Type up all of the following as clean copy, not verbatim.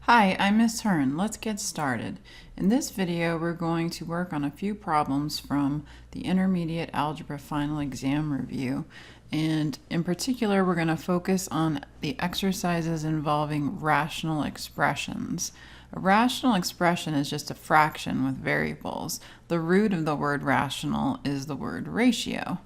Hi, I'm Miss Hearn. Let's get started. In this video, we're going to work on a few problems from the Intermediate Algebra Final Exam Review. And in particular, we're going to focus on the exercises involving rational expressions. A rational expression is just a fraction with variables. The root of the word rational is the word ratio.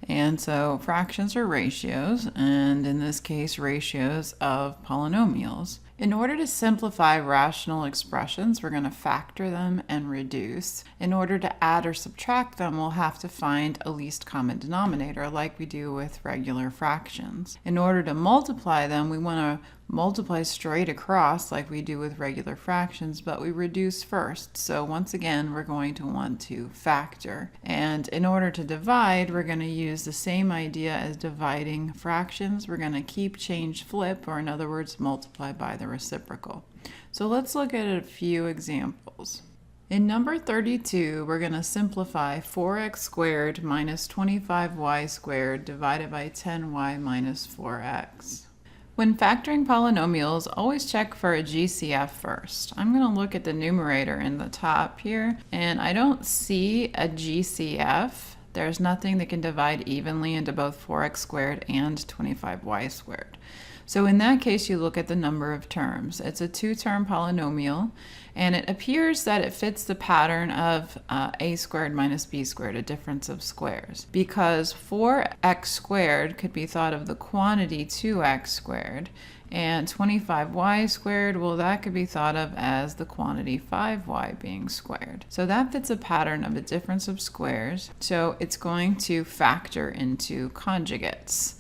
And so fractions are ratios, and in this case, ratios of polynomials. In order to simplify rational expressions, we're going to factor them and reduce. In order to add or subtract them, we'll have to find a least common denominator like we do with regular fractions. In order to multiply them, we want to multiply straight across like we do with regular fractions, but we reduce first. So once again, we're going to want to factor. And in order to divide, we're going to use the same idea as dividing fractions. We're going to keep, change, flip, or in other words, multiply by the reciprocal. So let's look at a few examples. In number 32, we're going to simplify 4x squared minus 25y squared divided by 10y minus 4x. When factoring polynomials, always check for a GCF first. I'm going to look at the numerator in the top here, and I don't see a GCF. There's nothing that can divide evenly into both 4x squared and 25y squared. So in that case, you look at the number of terms. It's a two-term polynomial, and it appears that it fits the pattern of a squared minus b squared, a difference of squares. Because 4x squared could be thought of the quantity 2x squared, and 25y squared, well, that could be thought of as the quantity 5y being squared. So that fits a pattern of a difference of squares, so it's going to factor into conjugates.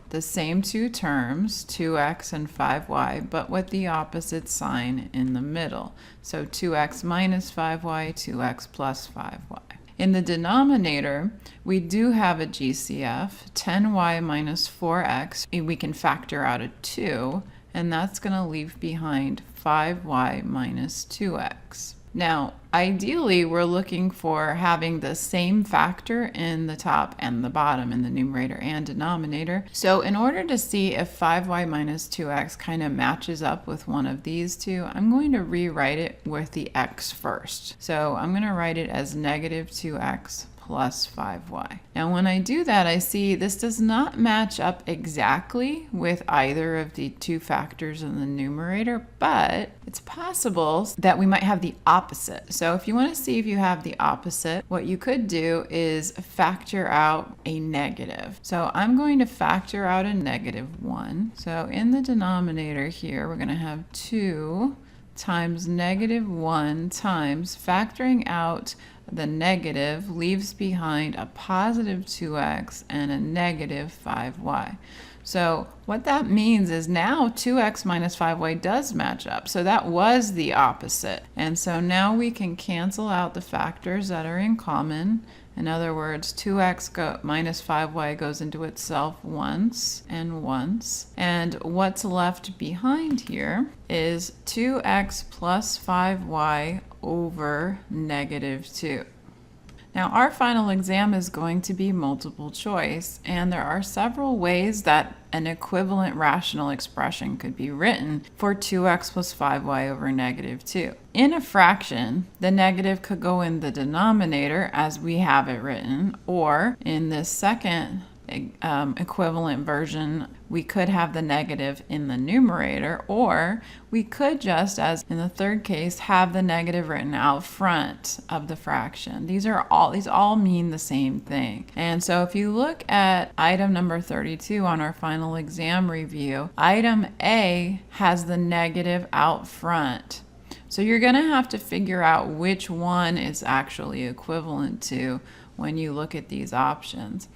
The same two terms, 2x and 5y, but with the opposite sign in the middle. So 2x minus 5y, 2x plus 5y. In the denominator, we do have a GCF, 10y minus 4x. We can factor out a 2, and that's going to leave behind 5y minus 2x. Now, ideally, we're looking for having the same factor in the top and the bottom in the numerator and denominator. So in order to see if 5y minus 2x kind of matches up with one of these two, I'm going to rewrite it with the x first. So I'm going to write it as negative 2x plus 5y. Now when I do that, I see this does not match up exactly with either of the two factors in the numerator, but it's possible that we might have the opposite. So if you want to see if you have the opposite, what you could do is factor out a negative. So I'm going to factor out a negative 1. So in the denominator here, we're going to have 2 times negative 1 times factoring out the negative leaves behind a positive 2x and a negative 5y. So what that means is now 2x minus 5y does match up. So that was the opposite. And so now we can cancel out the factors that are in common. In other words, 2x minus 5y goes into itself once and once. And what's left behind here is 2x plus 5y over negative 2. Now our final exam is going to be multiple choice, and there are several ways that an equivalent rational expression could be written for 2x plus 5y over negative 2. In a fraction, the negative could go in the denominator as we have it written, or in this second equivalent version, we could have the negative in the numerator, or we could just, as in the third case, have the negative written out front of the fraction. These all mean the same thing. And so if you look at item number 32 on our final exam review, item A has the negative out front. So you're going to have to figure out which one is actually equivalent to when you look at these options.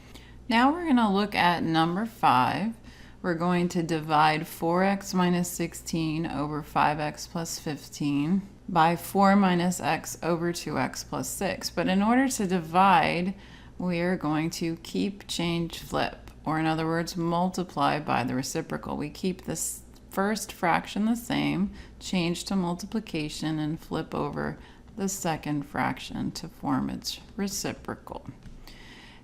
Now we're going to look at number 5. We're going to divide 4x minus 16 over 5x plus 15 by 4 minus x over 2x plus 6. But in order to divide, we are going to keep, change, flip, or in other words, multiply by the reciprocal. We keep this first fraction the same, change to multiplication, and flip over the second fraction to form its reciprocal.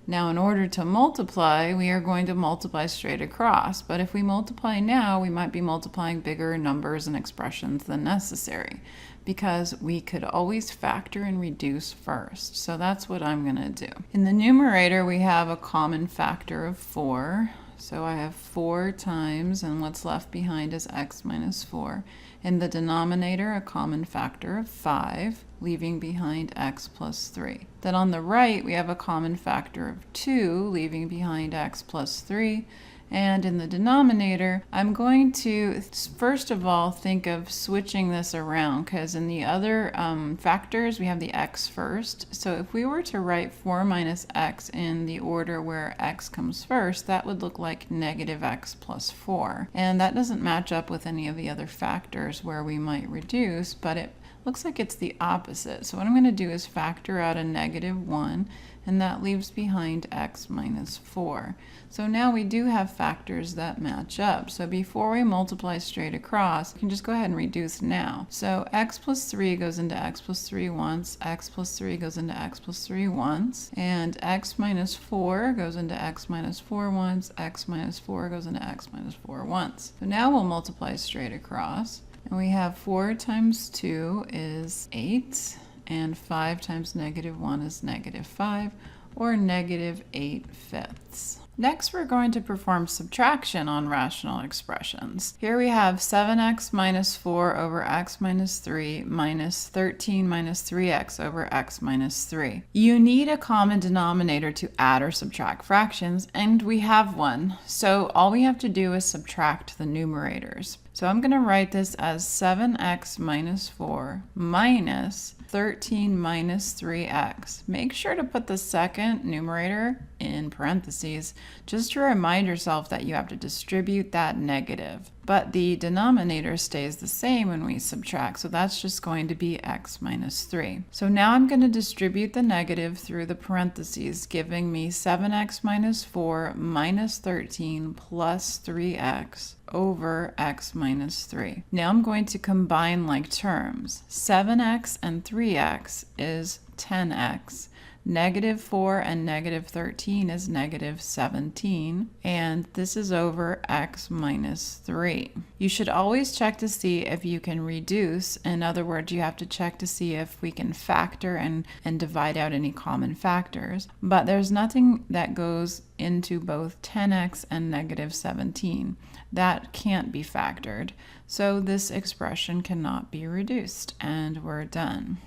Now, in order to multiply, we are going to multiply straight across. But if we multiply now, we might be multiplying bigger numbers and expressions than necessary, because we could always factor and reduce first. So that's what I'm going to do. In the numerator, we have a common factor of 4. So I have 4 times, and what's left behind is x minus 4. In the denominator, a common factor of 5, leaving behind x plus 3. Then on the right, we have a common factor of 2, leaving behind x plus 3. And in the denominator, I'm going to first of all think of switching this around, because in the other factors we have the x first. So if we were to write 4 minus x in the order where x comes first, that would look like negative x plus 4. And that doesn't match up with any of the other factors where we might reduce, but it looks like it's the opposite. So what I'm going to do is factor out a negative 1, and that leaves behind x minus 4. So now we do have factors that match up. So before we multiply straight across, we can just go ahead and reduce now. So x plus 3 goes into x plus 3 once, x plus 3 goes into x plus 3 once, and x minus 4 goes into x minus 4 once, x minus 4 goes into x minus 4 once. So now we'll multiply straight across. And we have 4 times 2 is 8, and 5 times negative 1 is negative 5, or negative 8/5. Next, we're going to perform subtraction on rational expressions. Here we have 7x minus 4 over x minus 3 minus 13 minus 3x over x minus 3. You need a common denominator to add or subtract fractions, and we have one. So all we have to do is subtract the numerators. So I'm going to write this as 7x minus 4 minus 13 minus 3x. Make sure to put the second numerator in parentheses just to remind yourself that you have to distribute that negative. But the denominator stays the same when we subtract, so that's just going to be x minus 3. So now I'm going to distribute the negative through the parentheses, giving me 7x minus 4 minus 13 plus 3x over x minus 3. Now I'm going to combine like terms. 7x and 3x is 10x. Negative 4 and negative 13 is negative 17, and this is over x minus 3. You should always check to see if you can reduce. In other words, you have to check to see if we can factor and divide out any common factors. But there's nothing that goes into both 10x and negative 17. That can't be factored. So this expression cannot be reduced, and we're done.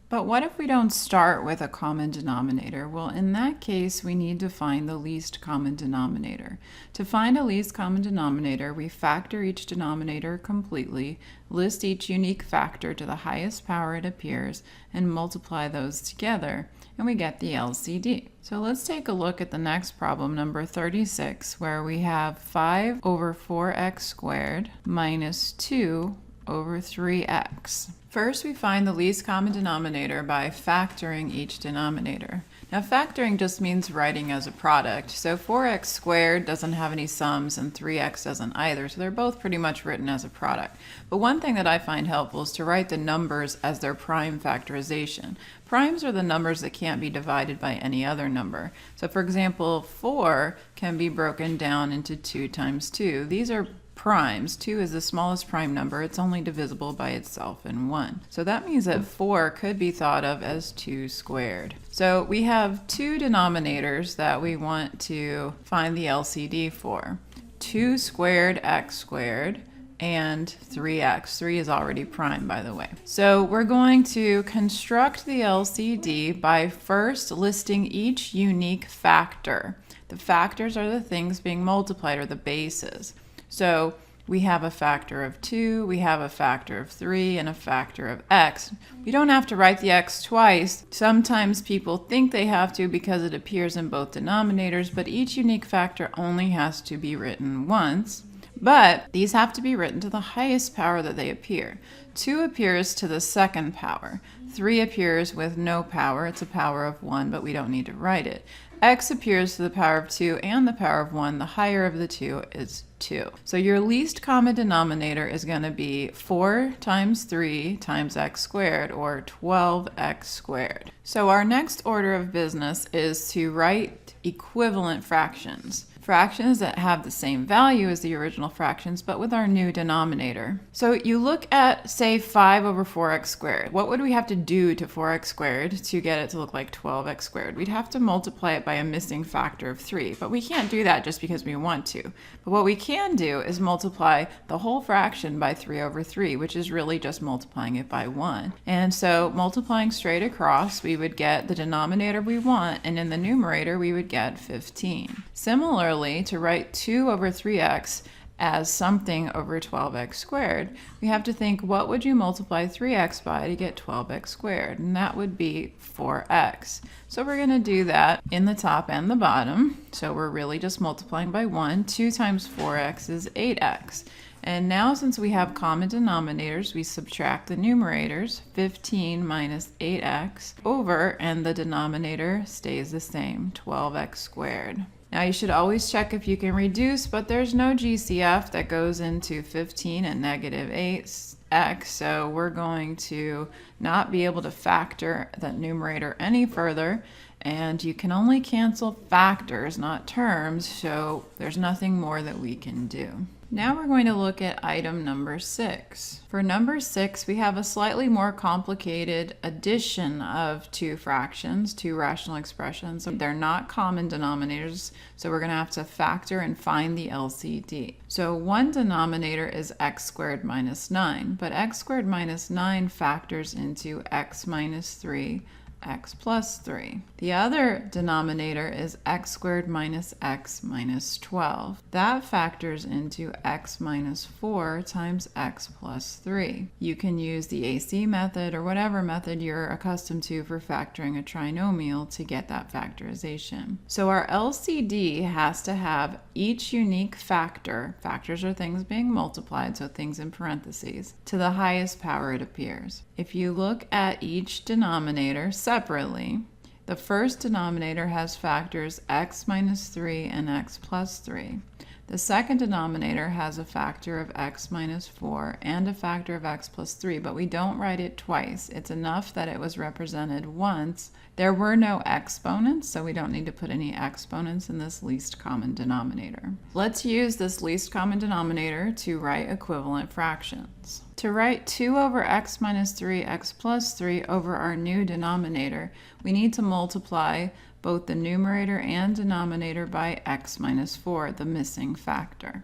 But what if we don't start with a common denominator? Well, in that case, we need to find the least common denominator. To find a least common denominator, we factor each denominator completely, list each unique factor to the highest power it appears, and multiply those together, and we get the LCD. So let's take a look at the next problem, number 36, where we have 5 over 4x squared minus 2 over 3x. First, we find the least common denominator by factoring each denominator. Now, factoring just means writing as a product. So 4x squared doesn't have any sums and 3x doesn't either. So they're both pretty much written as a product. But one thing that I find helpful is to write the numbers as their prime factorization. Primes are the numbers that can't be divided by any other number. So for example, 4 can be broken down into 2 times 2. These are primes. 2 is the smallest prime number. It's only divisible by itself in 1. So that means that 4 could be thought of as 2 squared. So we have two denominators that we want to find the LCD for. 2 squared x squared and 3x. 3 is already prime, by the way. So we're going to construct the LCD by first listing each unique factor. The factors are the things being multiplied, or the bases. So we have a factor of 2, we have a factor of 3, and a factor of x. We don't have to write the x twice. Sometimes people think they have to because it appears in both denominators, but each unique factor only has to be written once. But these have to be written to the highest power that they appear. 2 appears to the second power. 3 appears with no power. It's a power of 1, but we don't need to write it. X appears to the power of 2 and the power of 1. The higher of the two is 2. So your least common denominator is going to be 4 times 3 times x squared, or 12x squared. So our next order of business is to write equivalent fractions. Fractions that have the same value as the original fractions, but with our new denominator. So you look at, say, 5 over 4x squared. What would we have to do to 4x squared to get it to look like 12x squared? We'd have to multiply it by a missing factor of 3, but we can't do that just because we want to. But what we can do is multiply the whole fraction by 3 over 3, which is really just multiplying it by 1. And so multiplying straight across, we would get the denominator we want, and in the numerator we would get 15. Similarly, to write 2 over 3x as something over 12x squared, we have to think, what would you multiply 3x by to get 12x squared? And that would be 4x. So we're going to do that in the top and the bottom. So we're really just multiplying by 1. 2 times 4x is 8x. And now, since we have common denominators, we subtract the numerators, 15 minus 8x over, and the denominator stays the same, 12x squared. Now you should always check if you can reduce, but there's no GCF that goes into 15 and negative 8x, so we're going to not be able to factor that numerator any further, and you can only cancel factors, not terms, so there's nothing more that we can do. Now we're going to look at item number 6. For number 6, we have a slightly more complicated addition of two fractions, two rational expressions. They're not common denominators, so we're going to have to factor and find the LCD. So one denominator is x squared minus 9, but x squared minus 9 factors into x minus 3, x plus 3. The other denominator is x squared minus x minus 12. That factors into x minus 4 times x plus 3. You can use the AC method or whatever method you're accustomed to for factoring a trinomial to get that factorization. So our LCD has to have each unique factor, factors are things being multiplied, so things in parentheses, to the highest power it appears. If you look at each denominator separately, the first denominator has factors x minus 3 and x plus 3. The second denominator has a factor of x minus 4 and a factor of x plus 3, but we don't write it twice. It's enough that it was represented once. There were no exponents, so we don't need to put any exponents in this least common denominator. Let's use this least common denominator to write equivalent fractions. To write 2 over x minus 3, x plus 3 over our new denominator, we need to multiply both the numerator and denominator by x minus 4, the missing factor.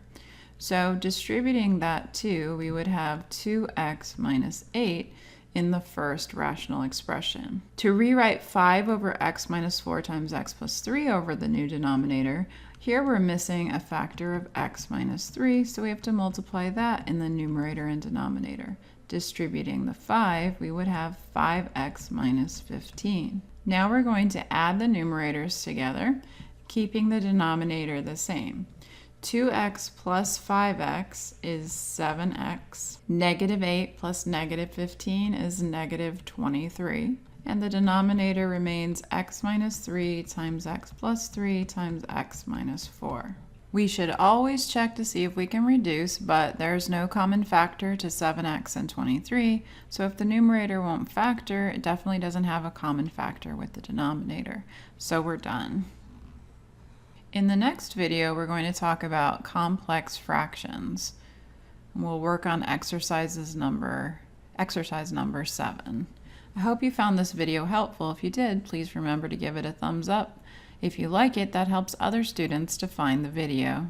So distributing that 2, we would have 2x minus 8 in the first rational expression. To rewrite 5 over x minus 4 times x plus 3 over the new denominator, here we're missing a factor of x minus 3, so we have to multiply that in the numerator and denominator. Distributing the 5, we would have 5x minus 15. Now we're going to add the numerators together, keeping the denominator the same. 2x plus 5x is 7x. Negative 8 plus negative 15 is negative 23. And the denominator remains x minus 3 times x plus 3 times x minus 4. We should always check to see if we can reduce, but there's no common factor to 7x and 23, so if the numerator won't factor, it definitely doesn't have a common factor with the denominator. So we're done. In the next video, we're going to talk about complex fractions. We'll work on exercise number 7. I hope you found this video helpful. If you did, please remember to give it a thumbs up. If you like it, that helps other students to find the video.